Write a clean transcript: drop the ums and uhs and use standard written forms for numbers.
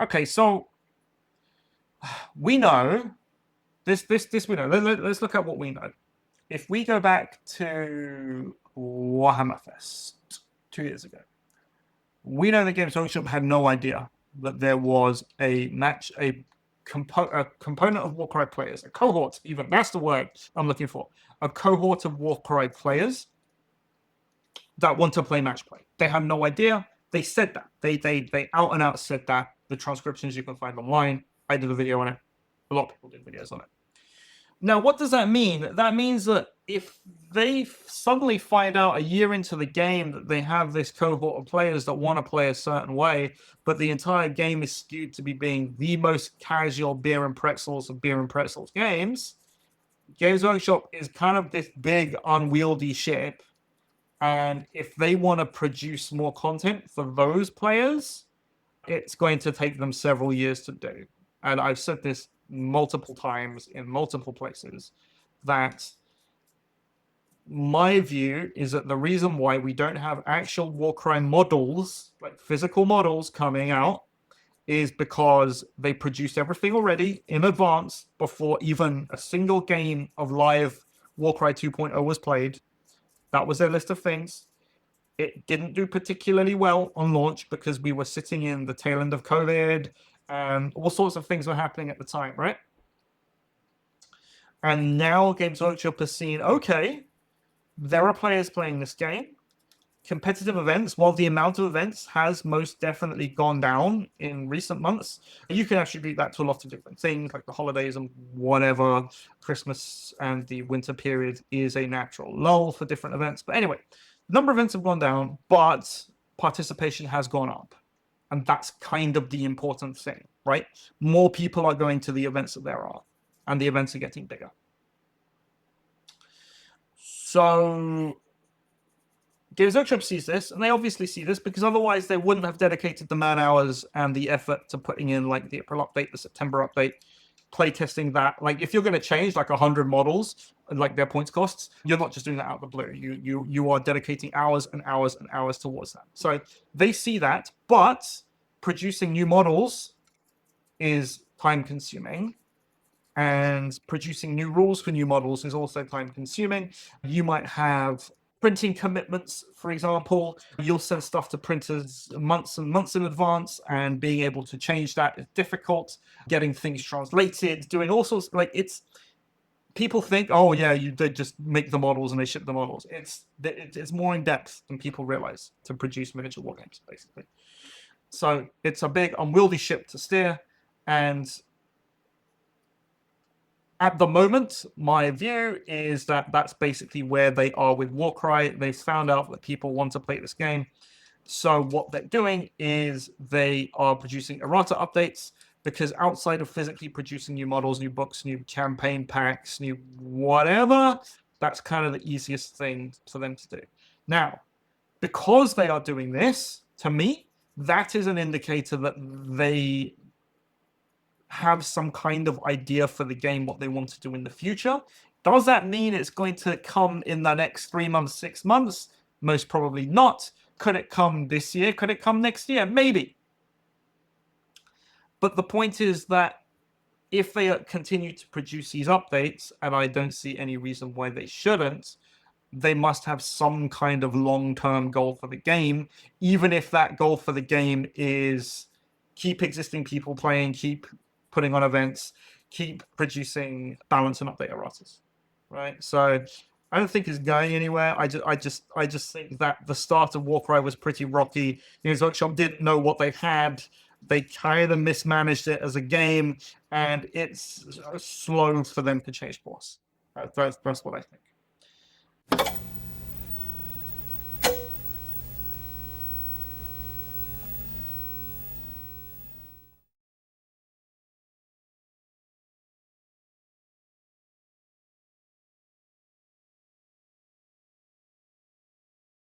Okay, so we know this we know. Let's look at what we know. If we go back to Warhammer Fest 2 years ago, we know that Games Workshop had no idea that there was a component of Warcry players, a cohort, even that's the word I'm looking for, a cohort of Warcry players that want to play match play. They have no idea. They said that. They out and out said that. The transcriptions you can find online. I did a video on it. A lot of people did videos on it. Now, what does that mean? That means that if they suddenly find out a year into the game that they have this cohort of players that want to play a certain way, but the entire game is skewed to be being the most casual beer and pretzels of beer and pretzels games, Games Workshop is kind of this big, unwieldy ship. And if they want to produce more content for those players, it's going to take them several years to do. And I've said this multiple times in multiple places, that my view is that the reason why we don't have actual Warcry models, like physical models coming out, is because they produced everything already in advance before even a single game of live Warcry 2.0 was played. That was their list of things. It didn't do particularly well on launch because we were sitting in the tail end of COVID and all sorts of things were happening at the time, right? And now Games Workshop has seen, okay, there are players playing this game. Competitive events, while the amount of events has most definitely gone down in recent months, you can attribute that to a lot of different things, like the holidays and whatever. Christmas and the winter period is a natural lull for different events. But anyway, number of events have gone down, but participation has gone up. And that's kind of the important thing, right? More people are going to the events that there are, and the events are getting bigger. So Games Workshop sees this, and they obviously see this because otherwise they wouldn't have dedicated the man hours and the effort to putting in like the April update, the September update, playtesting that. Like if you're going to change like 100 models and like their points costs, you're not just doing that out of the blue. You are dedicating hours and hours and hours towards that. So they see that, but producing new models is time consuming. And producing new rules for new models is also time consuming. You might have printing commitments, for example. You'll send stuff to printers months and months in advance, and being able to change that is difficult. Getting things translated, doing all sorts, like it's, people think, oh yeah, they just make the models and they ship the models. It's more in depth than people realize to produce miniature war games, basically. So it's a big unwieldy ship to steer, and at the moment, my view is that that's basically where they are with Warcry. They've found out that people want to play this game. So what they're doing is they are producing errata updates, because outside of physically producing new models, new books, new campaign packs, new whatever, that's kind of the easiest thing for them to do. Now, because they are doing this, to me, that is an indicator that they have some kind of idea for the game, what they want to do in the future. Does that mean it's going to come in the next 3 months, 6 months? Most probably not. Could it come this year? Could it come next year? Maybe. But the point is that if they continue to produce these updates, and I don't see any reason why they shouldn't, they must have some kind of long-term goal for the game, even if that goal for the game is keep existing people playing, keep putting on events, keep producing balance and update erratas, right? So I don't think it's going anywhere. I just think that the start of Warcry was pretty rocky. Games Workshop didn't know what they had. They kind of mismanaged it as a game, and it's slow for them to change course. That's what I think.